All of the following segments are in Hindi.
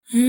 हनुमान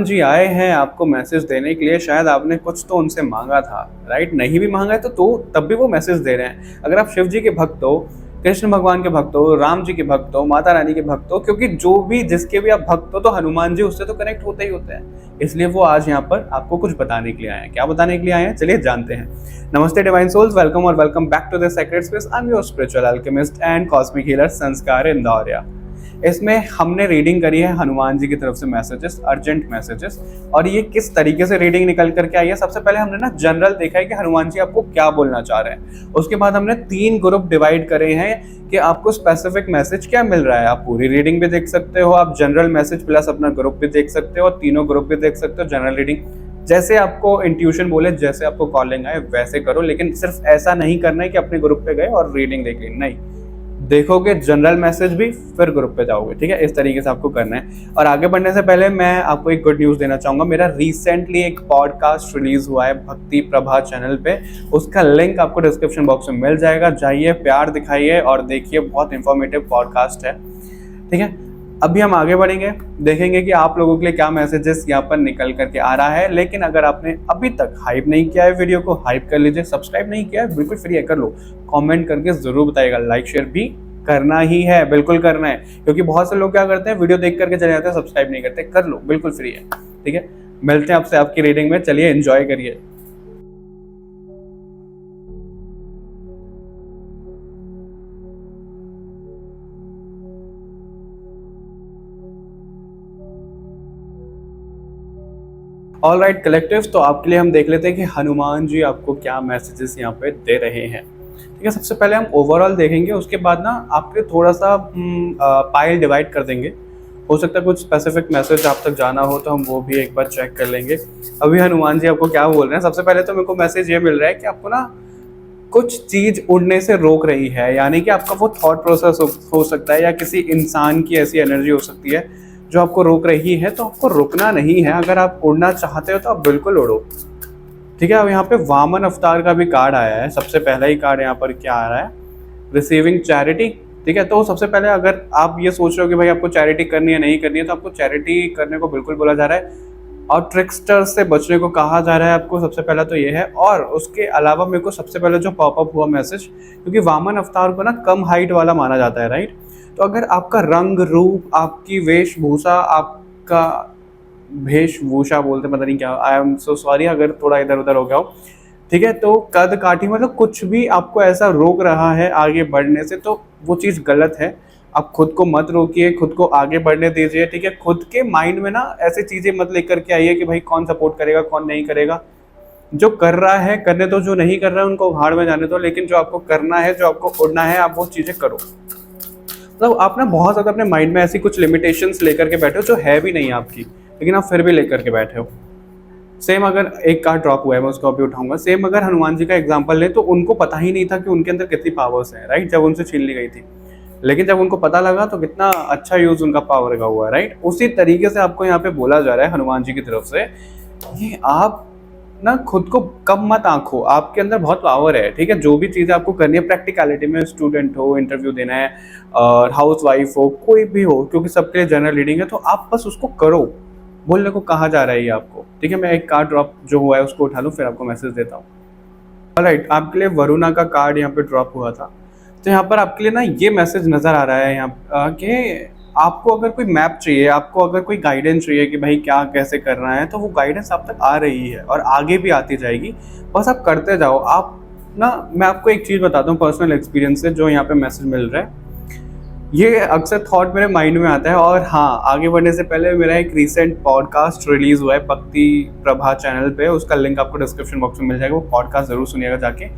जी आए हैं आपको मैसेज देने के लिए। शायद आपने कुछ तो उनसे मांगा था, राइट? नहीं भी मांगा है तो तब भी वो मैसेज दे रहे हैं। अगर आप शिव जी के भक्त हो, कृष्ण भगवान के भक्त हो, राम जी के भक्त हो, माता रानी के भक्त हो, क्योंकि जो भी जिसके भी आप भक्त हो तो हनुमान जी उससे तो कनेक्ट होते ही होते हैं। इसलिए वो आज यहाँ पर आपको कुछ बताने के लिए आए हैं। क्या बताने के लिए आए हैं, चलिए जानते हैं। नमस्ते डिवाइन सोल्स, वेलकम और welcome back to the secret space. I am your spiritual alchemist and cosmic healer Sanskar Indoria. इसमें हमने रीडिंग करी है हनुमान जी की तरफ से मैसेजेस, अर्जेंट मैसेजेस, और ये किस तरीके से रीडिंग निकल करके आई है। सबसे पहले हमने ना जनरल देखा है कि हनुमान जी आपको क्या बोलना चाह रहे हैं। उसके बाद हमने 3 ग्रुप डिवाइड करे हैं कि आपको स्पेसिफिक मैसेज क्या मिल रहा है। आप पूरी रीडिंग भी देख सकते हो, आप जनरल मैसेज प्लस अपना ग्रुप भी देख सकते हो, और तीनों ग्रुप भी देख सकते हो। जनरल रीडिंग जैसे आपको इंट्यूशन बोले, जैसे आपको कॉलिंग आए वैसे करो, लेकिन सिर्फ ऐसा नहीं करना है कि अपने ग्रुप पे गए और रीडिंग देख ली। नहीं, देखोगे जनरल मैसेज भी, फिर ग्रुप पे जाओगे। ठीक है, इस तरीके से आपको करना है। और आगे बढ़ने से पहले मैं आपको एक गुड न्यूज़ देना चाहूँगा। मेरा रिसेंटली एक पॉडकास्ट रिलीज हुआ है भक्ति प्रभा चैनल पे। उसका लिंक आपको डिस्क्रिप्शन बॉक्स में मिल जाएगा। जाइए, प्यार दिखाइए और देखिए, बहुत इंफॉर्मेटिव पॉडकास्ट है। ठीक है, अभी हम आगे बढ़ेंगे, देखेंगे कि आप लोगों के लिए क्या मैसेजेस यहाँ पर निकल करके आ रहा है। लेकिन अगर आपने अभी तक हाइप नहीं किया है, वीडियो को हाइप कर लीजिए। सब्सक्राइब नहीं किया है, बिल्कुल फ्री है, कर लो। कमेंट करके जरूर बताइएगा। लाइक शेयर भी करना ही है, बिल्कुल करना है, क्योंकि बहुत से लोग क्या करते हैं, वीडियो देख करके चले जाते हैं, सब्सक्राइब नहीं करते। कर लो, बिल्कुल फ्री है। ठीक है, मिलते हैं आपसे आपकी रीडिंग में। चलिए, एंजॉय करिए। ऑल राइट कलेक्टिव, तो आपके लिए हम देख लेते हैं कि हनुमान जी आपको क्या मैसेजेस यहाँ पे दे रहे हैं। ठीक है, सबसे पहले हम ओवरऑल देखेंगे, उसके बाद ना आपके थोड़ा सा पाइल डिवाइड कर देंगे। हो सकता है कुछ स्पेसिफिक मैसेज आप तक जाना हो तो हम वो भी एक बार चेक कर लेंगे। अभी हनुमान जी आपको क्या बोल रहे हैं। सबसे पहले तो मेरे को मैसेज ये मिल रहा है कि आपको ना कुछ चीज उड़ने से रोक रही है, यानी कि आपका वो थॉट प्रोसेस हो सकता है, या किसी इंसान की ऐसी एनर्जी हो सकती है जो आपको रोक रही है। तो आपको रुकना नहीं है। अगर आप उड़ना चाहते हो तो आप बिल्कुल उड़ो। ठीक है, अब यहाँ पे वामन अवतार का भी कार्ड आया है। सबसे पहला ही कार्ड यहाँ पर क्या आ रहा है, रिसीविंग चैरिटी। ठीक है, तो सबसे पहले अगर आप ये सोच रहे हो कि भाई आपको चैरिटी करनी है, नहीं करनी है, तो आपको चैरिटी करने को बिल्कुल बोला जा रहा है, और ट्रिक्स्टर से बचने को कहा जा रहा है आपको। सबसे पहला तो ये है। और उसके अलावा मेरे को सबसे पहले जो पॉपअप हुआ मैसेज, क्योंकि वामन अवतार को ना कम हाइट वाला माना जाता है, राइट? तो अगर आपका रंग रूप, आपकी वेशभूषा, आपका वेशभूषा बोलते पता नहीं क्या, आई एम सो सॉरी अगर थोड़ा इधर उधर हो गया हो। ठीक है, तो कद काठी, मतलब कुछ भी आपको ऐसा रोक रहा है आगे बढ़ने से, तो वो चीज़ गलत है। आप खुद को मत रोकिए, खुद को आगे बढ़ने दीजिए। ठीक है, खुद के माइंड में ना ऐसी चीज़ें मत लेकर के आइए कि भाई कौन सपोर्ट करेगा कौन नहीं करेगा। जो कर रहा है करने दो, जो नहीं कर रहा है उनको भाड़ में जाने दो। लेकिन जो आपको करना है, जो आपको उड़ना है, आप वो चीज़ें करो। मतलब आप ना बहुत ज़्यादा अपने माइंड में ऐसी कुछ लिमिटेशंस लेकर के बैठे हो जो है भी नहीं आपकी, लेकिन आप फिर भी लेकर के बैठे हो। सेम अगर एक कार्ड ड्रॉप हुआ है, मैं उसको अभी उठाऊंगा। सेम अगर हनुमान जी का एग्जांपल लें तो उनको पता ही नहीं था कि उनके अंदर कितनी पावर्स हैं, राइट? जब उनसे छीन ली गई थी, लेकिन जब उनको पता लगा तो कितना अच्छा यूज उनका पावर का हुआ है, राइट? उसी तरीके से आपको यहाँ पे बोला जा रहा है हनुमान जी की तरफ से, ये आप ना खुद को कम मत आंखो, आपके अंदर बहुत पावर है। ठीक है, जो भी चीज़ें आपको करनी है प्रैक्टिकलिटी में, स्टूडेंट हो, इंटरव्यू देना है, और हाउस वाइफ हो, कोई भी हो, क्योंकि सबके लिए जनरल रीडिंग है, तो आप बस उसको करो। बोलने को कहा जा रहा है ये आपको। ठीक है, मैं एक कार्ड ड्रॉप जो हुआ है उसको उठा लूँ, फिर आपको मैसेज देता हूँ। ऑलराइट, आपके लिए वरुणा का कार्ड यहाँ पे ड्रॉप हुआ था। तो यहाँ पर आपके लिए ना ये मैसेज नज़र आ रहा है यहाँ कि आपको अगर कोई मैप चाहिए, आपको अगर कोई गाइडेंस चाहिए कि भाई क्या कैसे करना है, तो वो गाइडेंस आप तक आ रही है और आगे भी आती जाएगी। बस आप करते जाओ। आप ना, मैं आपको एक चीज़ बताता हूँ पर्सनल एक्सपीरियंस से, जो यहाँ पे मैसेज मिल रहा है, ये अक्सर थॉट मेरे माइंड में आता है। और हाँ, आगे बढ़ने से पहले मेरा एक रिसेंट पॉडकास्ट रिलीज़ हुआ है भक्ति प्रभा चैनल पे, उसका लिंक आपको डिस्क्रिप्शन बॉक्स में मिल जाएगा। वो पॉडकास्ट ज़रूर सुनिएगा जाके।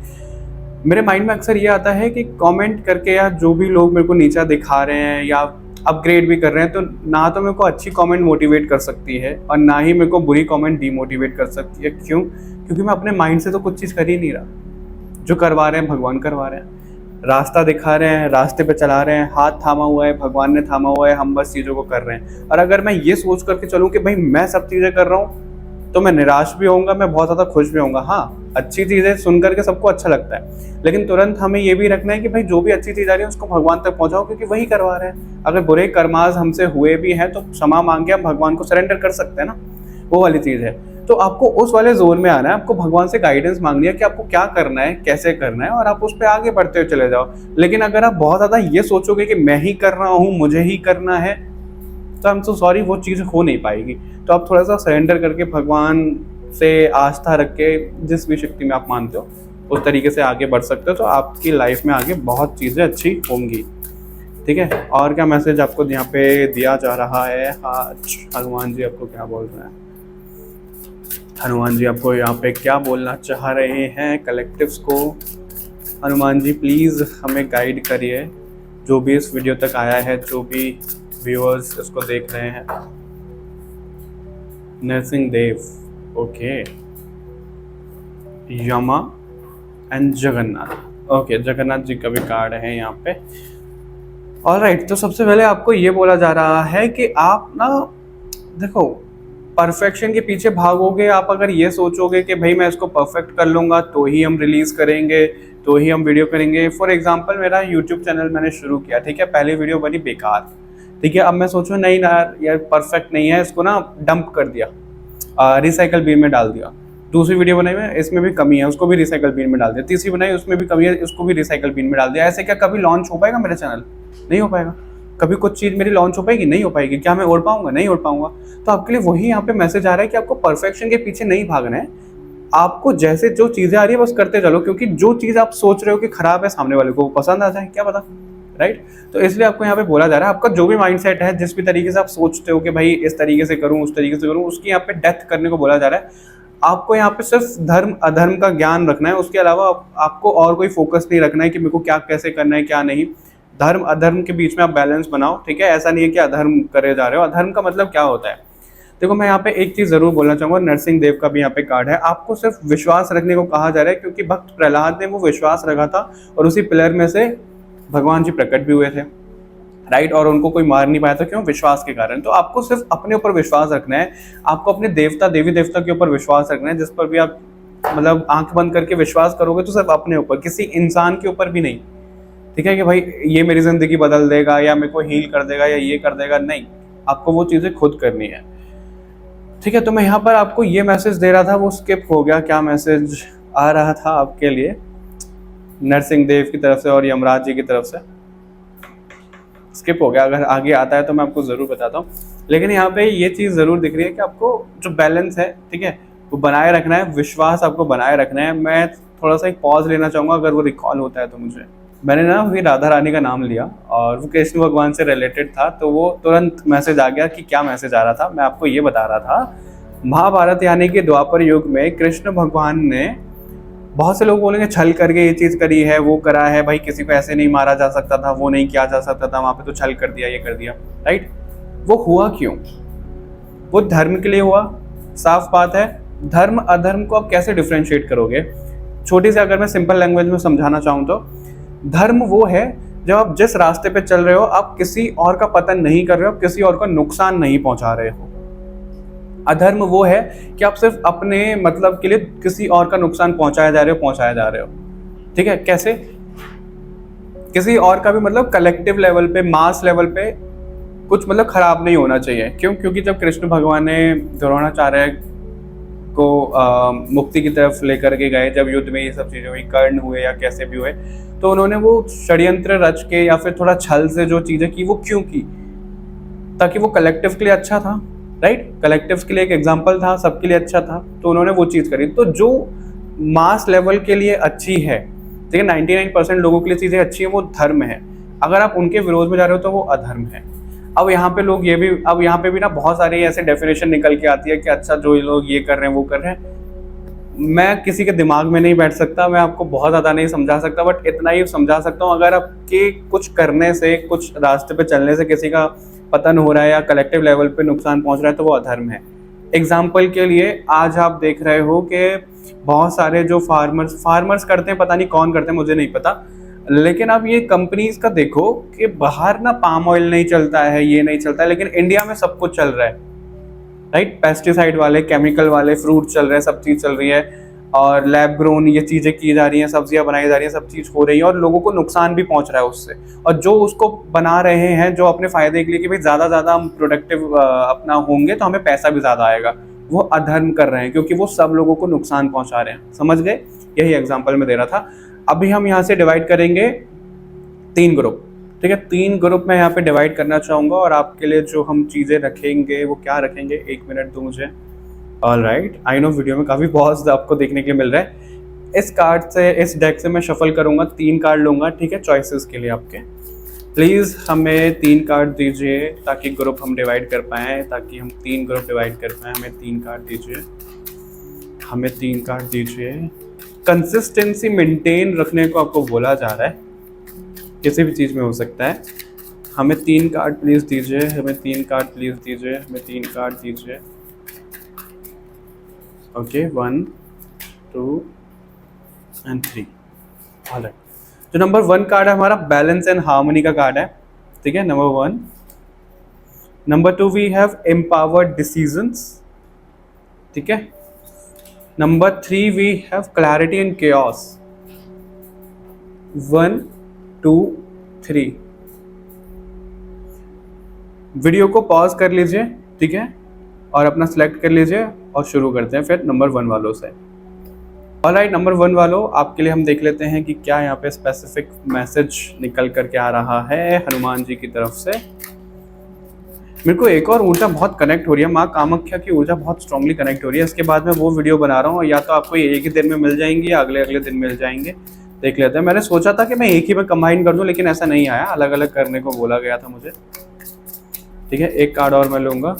मेरे माइंड में अक्सर ये आता है कि कमेंट करके, या जो भी लोग मेरे को नीचा दिखा रहे हैं या अपग्रेड भी कर रहे हैं, तो ना तो मेरे को अच्छी कमेंट मोटिवेट कर सकती है और ना ही मेरे को बुरी कमेंट डीमोटिवेट कर सकती है। क्यों? क्योंकि मैं अपने माइंड से तो कुछ चीज़ कर ही नहीं रहा। जो करवा रहे हैं भगवान करवा रहे हैं। रास्ता दिखा रहे हैं, रास्ते पे चला रहे हैं, हाथ थामा हुआ है, भगवान ने थामा हुआ है, हम बस चीज़ों को कर रहे हैं। और अगर मैं ये सोच करके चलूँ कि भाई मैं सब चीज़ें कर रहा हूँ, तो मैं निराश भी होऊंगा, मैं बहुत ज़्यादा खुश भी होऊंगा। हाँ, अच्छी चीज़ें सुन करके सबको अच्छा लगता है, लेकिन तुरंत हमें ये भी रखना है कि भाई जो भी अच्छी चीज़ आ रही है उसको भगवान तक पहुँचाओ, क्योंकि वही करवा रहे हैं। अगर बुरे कर्माज हमसे हुए भी हैं तो क्षमा मांग के हम भगवान को सरेंडर कर सकते हैं ना, वो वाली चीज़ है। तो आपको उस वाले जोन में आना है, आपको भगवान से गाइडेंस मांगनी है कि आपको क्या करना है, कैसे करना है, और आप उस पर आगे बढ़ते हुए चले जाओ। लेकिन अगर आप बहुत ज़्यादा ये सोचोगे कि मैं ही कर रहा हूँ, मुझे ही करना है, तो आई एम सो सॉरी, वो चीज़ हो नहीं पाएगी। तो आप थोड़ा सा सरेंडर करके भगवान से आस्था रख के जिस भी शक्ति में आप मानते हो उस तरीके से आगे बढ़ सकते हो, तो आपकी लाइफ में आगे बहुत चीज़ें अच्छी होंगी। ठीक है, और क्या मैसेज आपको यहाँ पे दिया जा रहा है? आज हनुमान जी आपको क्या बोल रहे हैं? हनुमान जी आपको यहाँ पे क्या बोलना चाह रहे हैं कलेक्टिव्स को? हनुमान जी प्लीज़ हमें गाइड करिए, जो भी इस वीडियो तक आया है, जो भी व्यूअर्स इसको देख रहे हैं। नरसिंह देव, ओके, यमा एंड जगन्नाथ, ओके, जगन्नाथ जी का भी कार्ड है यहाँ पे। ऑलराइट, तो सबसे पहले आपको ये बोला जा रहा है कि आप ना देखो, परफेक्शन के पीछे भागोगे। आप अगर ये सोचोगे कि भाई मैं इसको परफेक्ट कर लूँगा तो ही हम रिलीज़ करेंगे, तो ही हम वीडियो करेंगे। फॉर एग्जांपल मेरा यूट्यूब चैनल मैंने शुरू किया, ठीक है, पहली वीडियो बनी बेकार, ठीक है, अब मैं सोचूँ नहीं ना यार परफेक्ट नहीं है, इसको ना डंप कर दिया, रिसाइकल बिन में डाल दिया। दूसरी वीडियो बनाई मैं, इसमें भी कमी है, उसको भी रिसाइकल बिन में डाल दिया। तीसरी बनाई, उसमें भी कमी है, उसको भी रिसाइकल बिन में डाल दिया। ऐसे क्या कभी लॉन्च हो पाएगा मेरा चैनल? नहीं हो पाएगा। कभी कुछ चीज़ मेरी लॉन्च हो पाएगी? नहीं हो पाएगी। क्या मैं ओढ़ पाऊंगा? नहीं ओढ़ पाऊंगा। तो आपके लिए वही यहाँ पे मैसेज आ रहा है कि आपको परफेक्शन के पीछे नहीं भागना है। आपको जैसे जो चीज़ें आ रही है बस करते चलो, क्योंकि जो चीज़ आप सोच रहे हो कि खराब है, सामने वाले को पसंद आ जाए, क्या पता, राइट? तो इसलिए आपको यहाँ पे बोला जा रहा है, आपका जो भी माइंडसेट है, जिस भी तरीके से आप सोचते हो कि भाई इस तरीके से करूँ, उस तरीके से करूँ, उसकी यहाँ पे डेथ करने को बोला जा रहा है। आपको यहाँ पे सिर्फ धर्म अधर्म का ज्ञान रखना है, उसके अलावा आपको और कोई फोकस नहीं रखना है कि मेरे को क्या कैसे करना है, क्या नहीं। धर्म अधर्म के बीच में आप बैलेंस बनाओ, ठीक है? ऐसा नहीं है कि अधर्म करे जा रहे हो। अधर्म का मतलब क्या होता है? देखो, मैं यहाँ पे एक चीज़ ज़रूर बोलना चाहूँगा, नरसिंह देव का भी यहाँ पे कार्ड है। आपको सिर्फ विश्वास रखने को कहा जा रहा है, क्योंकि भक्त प्रहलाद ने वो विश्वास रखा था और उसी पिलर में से भगवान जी प्रकट भी हुए थे, राइट? और उनको कोई मार नहीं पाया था, क्यों? विश्वास के कारण। तो आपको सिर्फ अपने ऊपर विश्वास रखना है, आपको अपने देवता देवी देवता के ऊपर विश्वास रखना है, जिस पर भी आप मतलब आंख बंद करके विश्वास करोगे तो सिर्फ अपने ऊपर, किसी इंसान के ऊपर भी नहीं, ठीक है? कि भाई ये मेरी जिंदगी बदल देगा या मेरे को हील कर देगा या ये कर देगा, नहीं, आपको वो चीज़ें खुद करनी है, ठीक है? तो मैं यहाँ पर आपको ये मैसेज दे रहा था, वो स्किप हो गया। क्या मैसेज आ रहा था आपके लिए नरसिंह देव की तरफ से और यमराज जी की तरफ से? स्किप हो गया, अगर आगे आता है तो मैं आपको ज़रूर बताता हूँ। लेकिन यहाँ पे ये चीज़ ज़रूर दिख रही है कि आपको जो बैलेंस है, ठीक है, वो बनाए रखना है, विश्वास आपको बनाए रखना है। मैं थोड़ा सा एक पॉज लेना चाहूँगा, अगर वो रिकॉल होता है तो मुझे। मैंने ना अभी राधा रानी का नाम लिया और वो कृष्ण भगवान से रिलेटेड था, तो वो तुरंत मैसेज आ गया कि क्या मैसेज आ रहा था। मैं आपको ये बता रहा था, महाभारत यानी कि द्वापर युग में कृष्ण भगवान ने, बहुत से लोग बोलेंगे छल करके ये चीज़ करी है, वो करा है, भाई किसी को ऐसे नहीं मारा जा सकता था, वो नहीं किया जा सकता था, वहाँ पे तो छल कर दिया, ये कर दिया, राइट? वो हुआ क्यों? वो धर्म के लिए हुआ, साफ बात है। धर्म अधर्म को आप कैसे डिफ्रेंशिएट करोगे? छोटी सी अगर मैं सिंपल लैंग्वेज में समझाना चाहूँ तो, धर्म वो है जब आप जिस रास्ते पे चल रहे हो, आप किसी और का पतन नहीं कर रहे हो, किसी और का नुकसान नहीं पहुंचा रहे हो। अधर्म वो है कि आप सिर्फ अपने मतलब के लिए किसी और का नुकसान पहुंचाया जा रहे हो, ठीक है? कैसे? किसी और का भी मतलब कलेक्टिव लेवल पे, मास लेवल पे कुछ मतलब खराब नहीं होना चाहिए। क्यों? क्योंकि जब कृष्ण भगवान ने द्रोणाचार्य को मुक्ति की तरफ लेकर के गए, जब युद्ध में ये सब चीज़ें हुई, कर्ण हुए या कैसे भी हुए, तो उन्होंने वो षड्यंत्र रच के या फिर थोड़ा छल से जो चीज़ें की, वो क्यों की? ताकि वो कलेक्टिव के लिए अच्छा था, राइट? कलेक्टिव के लिए एक एग्जाम्पल था, सबके लिए अच्छा था, तो उन्होंने वो चीज़ करी। तो जो मास लेवल के लिए अच्छी है, ठीक है, 99% लोगों के लिए चीज़ें अच्छी है, वो धर्म है। अगर आप उनके विरोध में जा रहे हो तो वो अधर्म है। अब यहाँ पे लोग ये भी, अब यहाँ पे भी ना बहुत सारे ऐसे डेफिनेशन निकल के आती है कि अच्छा जो लोग ये कर रहे हैं वो कर रहे हैं। मैं किसी के दिमाग में नहीं बैठ सकता, मैं आपको बहुत ज़्यादा नहीं समझा सकता, बट इतना ही समझा सकता हूँ, अगर आपके कुछ करने से, कुछ रास्ते पे चलने से किसी का पतन हो रहा है या कलेक्टिव लेवल पे नुकसान पहुँच रहा है तो वो अधर्म है। एग्जाम्पल के लिए आज आप देख रहे हो कि बहुत सारे जो फार्मर्स करते हैं, पता नहीं कौन करते हैं, मुझे नहीं पता, लेकिन अब ये कंपनीज का देखो कि बाहर ना पाम ऑयल नहीं चलता है, ये नहीं चलता है, लेकिन इंडिया में सब कुछ चल रहा है, राइट। पेस्टिसाइड वाले, केमिकल वाले फ्रूट चल रहे हैं, सब चीज़ चल रही है, और लैब ग्रोन ये चीज़ें की जा रही हैं, सब्जियां बनाई जा रही हैं, सब चीज़ हो रही है, और लोगों को नुकसान भी पहुंच रहा है उससे। और जो उसको बना रहे हैं जो अपने फ़ायदे के लिए कि भाई ज़्यादा हम प्रोडक्टिव अपना होंगे तो हमें पैसा भी ज़्यादा आएगा, वो अधर्म कर रहे हैं, क्योंकि वो सब लोगों को नुकसान पहुंचा रहे हैं। समझ गए? यही एग्जाम्पल मैं दे रहा था। अभी हम यहाँ से डिवाइड करेंगे 3 ग्रुप, ठीक है। 3 ग्रुप में यहाँ पे डिवाइड करना चाहूँगा, और आपके लिए जो हम चीज़ें रखेंगे वो क्या रखेंगे, 1 मिनट दो मुझे। All right, I know video में काफ़ी बहुत आपको देखने के लिए मिल रहा है। इस कार्ड से, इस डेक से मैं शफल करूँगा, 3 कार्ड लूँगा, ठीक है, चॉइसेस के लिए आपके। प्लीज़ हमें 3 कार्ड दीजिए ताकि ग्रुप हम डिवाइड कर पाएँ, ताकि हम 3 ग्रुप डिवाइड कर पाएँ। हमें 3 कार्ड दीजिए, हमें 3 कार्ड दीजिए। कंसिस्टेंसी मेंटेन रखने को आपको बोला जा रहा है, किसी भी चीज़ में हो सकता है। हमें 3 कार्ड प्लीज़ दीजिए, हमें 3 कार्ड प्लीज़ दीजिए, हमें 3 कार्ड दीजिए। Okay, 1 2 and 3। ऑलराइट, जो नंबर 1 कार्ड है हमारा बैलेंस एंड हार्मनी का कार्ड है, ठीक है, number 1। Number 2 we have empowered decisions, ठीक है। Number 3 we have clarity and chaos. 1 2 3। Video को पॉज कर लीजिए, ठीक है, और अपना सिलेक्ट कर लीजिए, और शुरू करते हैं फिर नंबर 1 वालों से। ऑलराइट, नंबर 1 वालों, आपके लिए हम देख लेते हैं कि क्या यहाँ पे स्पेसिफिक मैसेज निकल करके आ रहा है हनुमान जी की तरफ से। मेरे को एक और ऊर्जा बहुत कनेक्ट हो रही है, माँ कामाख्या की ऊर्जा बहुत स्ट्रांगली कनेक्ट हो रही है। इसके बाद मैं वो वीडियो बना रहा हूँ, या तो आपको एक ही दिन में मिल जाएंगी या अगले दिन मिल जाएंगे, देख लेते हैं। मैंने सोचा था कि मैं एक ही में कंबाइन कर दूं, लेकिन ऐसा नहीं आया, अलग अलग करने को बोला गया था मुझे, ठीक है। एक कार्ड और मैं लूंगा।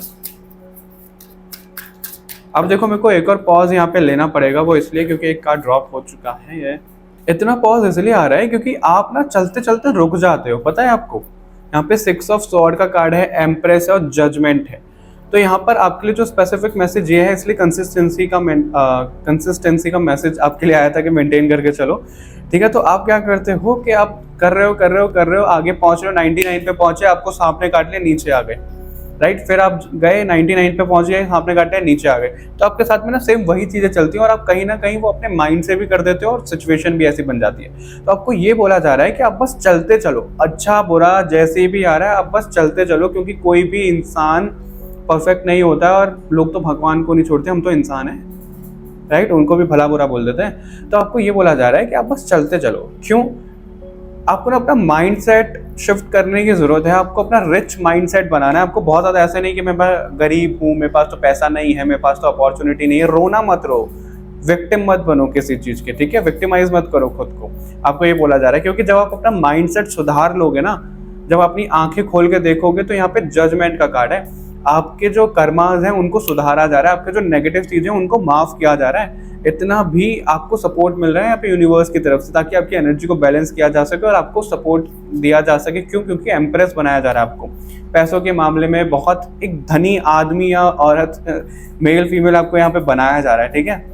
अब देखो, मेरे को एक और पॉज यहाँ पे लेना पड़ेगा, वो इसलिए क्योंकि एक कार्ड ड्रॉप हो चुका है। ये इतना पॉज इसलिए आ रहा है क्योंकि आप ना चलते चलते रुक जाते हो, पता है आपको। यहाँ पे 6 ऑफ स्वॉर्ड का कार्ड है, एम्प्रेस है, और जजमेंट है। तो यहाँ पर आपके लिए जो स्पेसिफिक मैसेज ये है, इसलिए कंसिस्टेंसी का मैसेज आपके लिए आया था कि मेंटेन करके चलो, ठीक है। तो आप क्या करते हो कि आप कर रहे हो, आगे पहुंच रहे हो, 99 पे पहुंचे, आपको सांप ने काट लिया, नीचे आ गए, राइट। फिर आप गए 99 पे पहुंच गए, सांप ने काट लिया, नीचे आ गए। तो आपके साथ में ना सेम वही चीजें चलती हैं, और आप कहीं ना कहीं वो अपने माइंड से भी कर देते हो, और सिचुएशन भी ऐसी बन जाती है। तो आपको ये बोला जा रहा है कि आप बस चलते चलो, अच्छा बुरा जैसे भी आ रहा है आप बस चलते चलो, क्योंकि कोई भी इंसान परफेक्ट नहीं होता है, और लोग तो भगवान को नहीं छोड़ते, हम तो इंसान हैं, राइट, उनको भी भला बुरा बोल देते हैं। तो आपको ये बोला जा रहा है कि आप बस चलते चलो। क्यों? आपको ना अपना माइंडसेट शिफ्ट करने की जरूरत है, आपको अपना रिच माइंडसेट बनाना है। आपको बहुत ज़्यादा ऐसे नहीं कि मैं गरीब हूँ, मेरे पास तो पैसा नहीं है, मेरे पास तो अपॉर्चुनिटी नहीं है, रोना मत रो, विक्टिम मत बनो किसी चीज़ के, ठीक है, विक्टिमाइज मत करो खुद को। आपको ये बोला जा रहा है, क्योंकि जब आप अपना माइंडसेट सुधार लोगे ना, जब अपनी आंखें खोल के देखोगे, तो यहाँ पे जजमेंट का कार्ड है। आपके जो कर्मास हैं उनको सुधारा जा रहा है, आपके जो नेगेटिव चीजें उनको माफ किया जा रहा है। इतना भी आपको सपोर्ट मिल रहा है यहाँ पे यूनिवर्स की तरफ से, ताकि आपकी एनर्जी को बैलेंस किया जा सके और आपको सपोर्ट दिया जा सके। क्यों? क्योंकि एम्प्रेस बनाया जा रहा है आपको। पैसों के मामले में बहुत एक धनी आदमी या औरत, मेल फीमेल आपको यहाँ पे बनाया जा रहा है, ठीक है।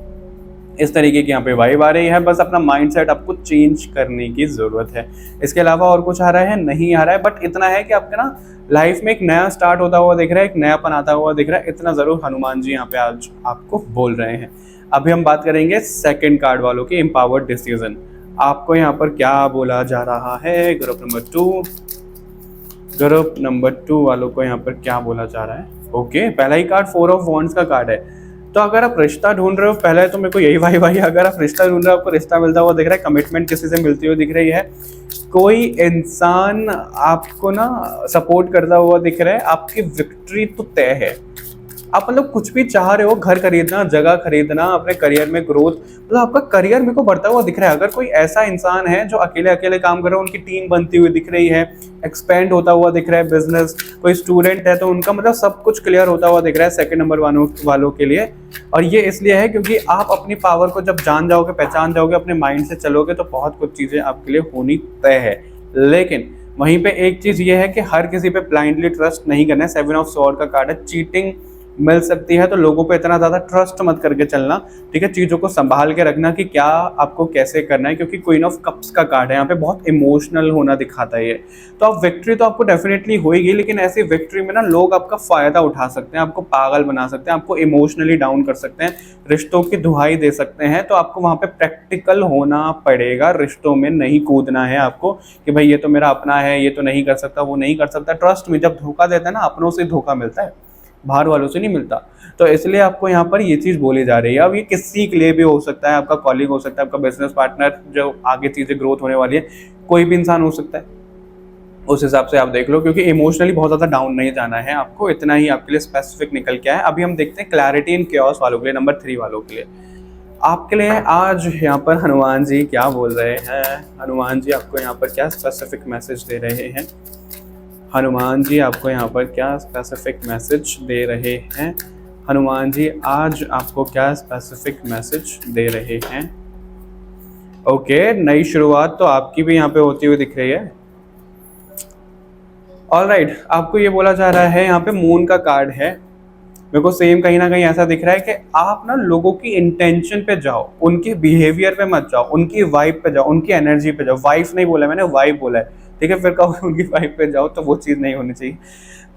इस तरीके की यहाँ पे वाइब आ रही है। बस अपना माइंडसेट आपको चेंज करने की जरूरत है। इसके अलावा और कुछ आ रहा है? नहीं आ रहा है, बट इतना है कि आपके ना लाइफ में एक नया स्टार्ट होता हुआ दिख रहा है, एक नयापन आता हुआ दिख रहा है। इतना जरूर हनुमान जी यहाँ पे आज आपको बोल रहे हैं। अभी हम बात करेंगे सेकंड कार्ड वालों की, एम्पावर्ड डिसीजन। आपको यहाँ पर क्या बोला जा रहा है? ग्रुप नंबर 2 वालों को यहाँ पर क्या बोला जा रहा है? ओके, पहला ही कार्ड 4 ऑफ वॉन्ड्स का कार्ड है। तो अगर आप रिश्ता ढूंढ रहे हो, पहले तो मेरे को यही वाई अगर आप रिश्ता ढूंढ रहे हो, आपको रिश्ता मिलता हुआ दिख रहा है, कमिटमेंट किसी से मिलती हुई दिख रही है, कोई इंसान आपको ना सपोर्ट करता हुआ दिख रहा है, आपकी विक्ट्री तो तय है। आप मतलब कुछ भी चाह रहे हो, घर खरीदना, जगह खरीदना, अपने करियर में ग्रोथ, मतलब आपका करियर मेरे को बढ़ता हुआ दिख रहा है। अगर कोई ऐसा इंसान है जो अकेले अकेले काम कर रहा है, उनकी टीम बनती हुई दिख रही है, एक्सपेंड होता हुआ दिख रहा है बिजनेस। कोई स्टूडेंट है तो उनका मतलब सब कुछ क्लियर होता हुआ दिख रहा है सेकंड नंबर वालों के लिए। और ये इसलिए है क्योंकि आप अपनी पावर को जब जान जाओगे, पहचान जाओगे, अपने माइंड से चलोगे, तो बहुत कुछ चीजें आपके लिए होनी तय है। लेकिन वहीं पे एक चीज ये है कि हर किसी पे ब्लाइंडली ट्रस्ट नहीं करना है। 7 ऑफ स्वॉर्ड का कार्ड है। चीटिंग मिल सकती है। तो लोगों पे इतना ज़्यादा ट्रस्ट मत करके चलना, ठीक है। चीज़ों को संभाल के रखना कि क्या आपको कैसे करना है, क्योंकि क्वीन ऑफ कप्स का कार्ड है यहाँ पे, बहुत इमोशनल होना दिखाता है ये। तो आप विक्ट्री तो आपको डेफिनेटली होएगी, लेकिन ऐसी विक्ट्री में ना लोग आपका फ़ायदा उठा सकते हैं, आपको पागल बना सकते हैं, आपको इमोशनली डाउन कर सकते हैं, रिश्तों की दुहाई दे सकते हैं। तो आपको वहाँ पे प्रैक्टिकल होना पड़ेगा, रिश्तों में नहीं कूदना है आपको कि भाई ये तो मेरा अपना है, ये तो नहीं कर सकता, वो नहीं कर सकता। ट्रस्ट में जब धोखा देता है ना, अपनों से धोखा मिलता है, बाहर वालों से नहीं मिलता। तो इसलिए आपको यहाँ पर ये चीज़ बोली जा रही है। अब ये किसी के लिए भी हो सकता है, आपका कॉलीग हो सकता है, आपका बिजनेस पार्टनर, जो आगे चीज़ें ग्रोथ होने वाली है, कोई भी इंसान हो सकता है। उस हिसाब से आप देख लो, क्योंकि इमोशनली बहुत ज़्यादा डाउन नहीं जाना है आपको, इतना ही आपके लिए स्पेसिफिक निकल के आए। अभी हम देखते हैं क्लैरिटी इन केओस वालों के लिए, नंबर 3 वालों के लिए। आपके लिए आज यहाँ पर हनुमान जी क्या बोल रहे हैं, हनुमान जी आपको यहाँ पर क्या स्पेसिफिक मैसेज दे रहे हैं, हनुमान जी आपको यहाँ पर क्या स्पेसिफिक मैसेज दे रहे हैं, हनुमान जी आज आपको क्या स्पेसिफिक मैसेज दे रहे हैं। ओके, नई शुरुआत तो आपकी भी यहाँ पे होती हुई दिख रही है। ऑलराइट, आपको ये बोला जा रहा है, यहाँ पे मून का कार्ड है। मेरे को सेम कहीं ना कहीं ऐसा दिख रहा है कि आप ना लोगों की इंटेंशन पे जाओ, उनके बिहेवियर पे मत जाओ, उनकी वाइब पे जाओ, उनकी एनर्जी पे जाओ। वाइफ नहीं बोला मैंने, वाइब बोला है, ठीक है। फिर कहो उनकी वाइब पे जाओ, तो वो चीज़ नहीं होनी चाहिए।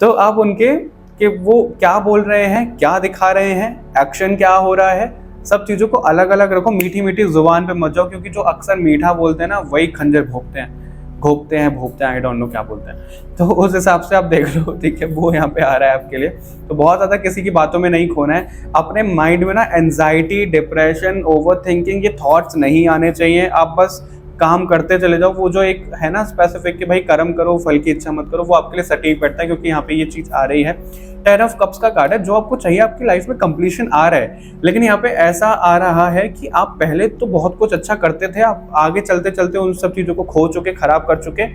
तो आप उनके कि वो क्या बोल रहे हैं, क्या दिखा रहे हैं, एक्शन क्या हो रहा है, सब चीज़ों को अलग अलग रखो। मीठी मीठी जुबान पे मत जाओ, क्योंकि जो अक्सर मीठा बोलते हैं ना, वही खंजर भोंकते हैं, घोपते हैं, आई डोंट नो क्या बोलते हैं। तो उस हिसाब से आप देख लो, ठीक है, वो यहाँ पे आ रहा है आपके लिए। तो बहुत ज़्यादा किसी की बातों में नहीं खोना है। अपने माइंड में ना एंजाइटी, डिप्रेशन, ओवर थिंकिंग, ये थॉट्स नहीं आने चाहिए। आप बस काम करते चले जाओ। वो जो एक है ना स्पेसिफिक कि भाई कर्म करो, फल की इच्छा मत करो, वो आपके लिए सटीक बैठता है, क्योंकि यहाँ पे ये चीज़ आ रही है। 10 ऑफ कप्स का कार्ड है, जो आपको चाहिए आपकी लाइफ में कंप्लीशन आ रहा है, लेकिन यहाँ पे ऐसा आ रहा है कि आप पहले तो बहुत कुछ अच्छा करते थे, आप आगे चलते चलते उन सब चीज़ों को खो चुके, खराब कर चुके,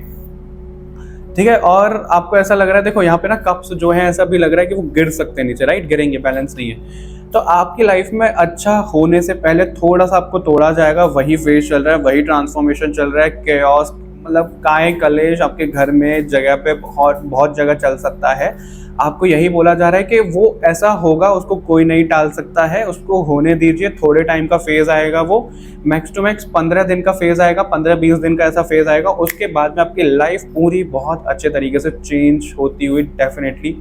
ठीक है। और आपको ऐसा लग रहा है, देखो यहाँ पे ना कप्स जो है, ऐसा भी लग रहा है कि वो गिर सकते हैं नीचे, राइट, गिरेंगे, बैलेंस नहीं है। तो आपकी लाइफ में अच्छा होने से पहले थोड़ा सा आपको तोड़ा जाएगा, वही फेज चल रहा है, वही ट्रांसफॉर्मेशन चल रहा है। केओस मतलब काय कलेश आपके घर में, जगह पे बहुत जगह चल सकता है। आपको यही बोला जा रहा है कि वो ऐसा होगा, उसको कोई नहीं टाल सकता है, उसको होने दीजिए। थोड़े टाइम का फेज आएगा, वो मैक्स टू मैक्स 15 दिन का फेज आएगा, 15-20 दिन का ऐसा फेज आएगा। उसके बाद में आपकी लाइफ पूरी बहुत अच्छे तरीके से चेंज होती हुई डेफिनेटली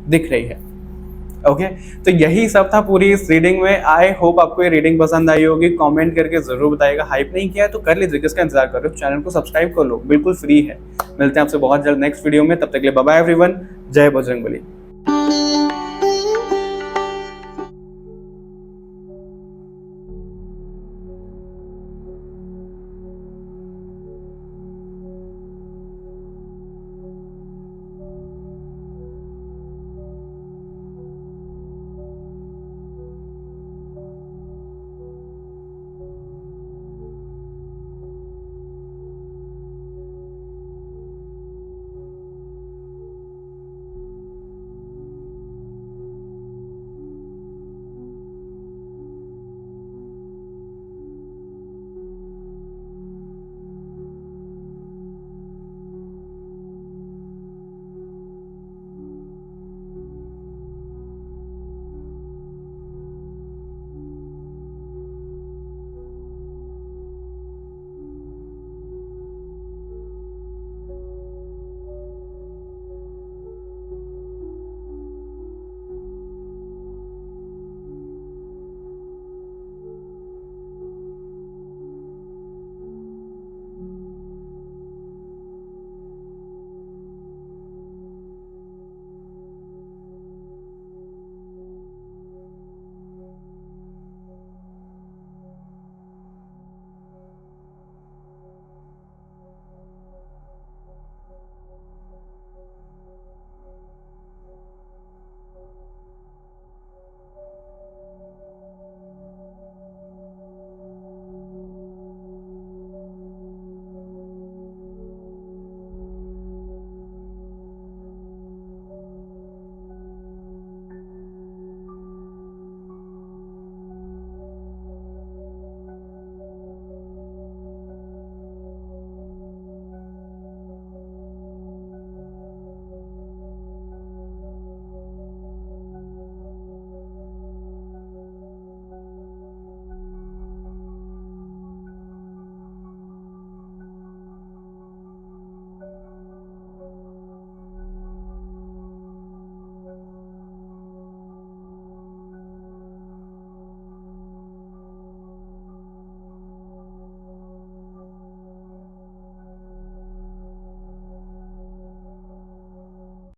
दिख रही है। ओके, तो यही सब था पूरी इस रीडिंग में। आई होप आपको ये रीडिंग पसंद आई होगी। कमेंट करके जरूर बताइएगा। हाइप नहीं किया है तो कर लीजिए, किसका इंतजार कर रहे हो, चैनल को सब्सक्राइब कर लो, बिल्कुल फ्री है। मिलते हैं आपसे बहुत जल्द नेक्स्ट वीडियो में, तब तक के लिए बाय बाय एवरीवन। जय बजरंगबली।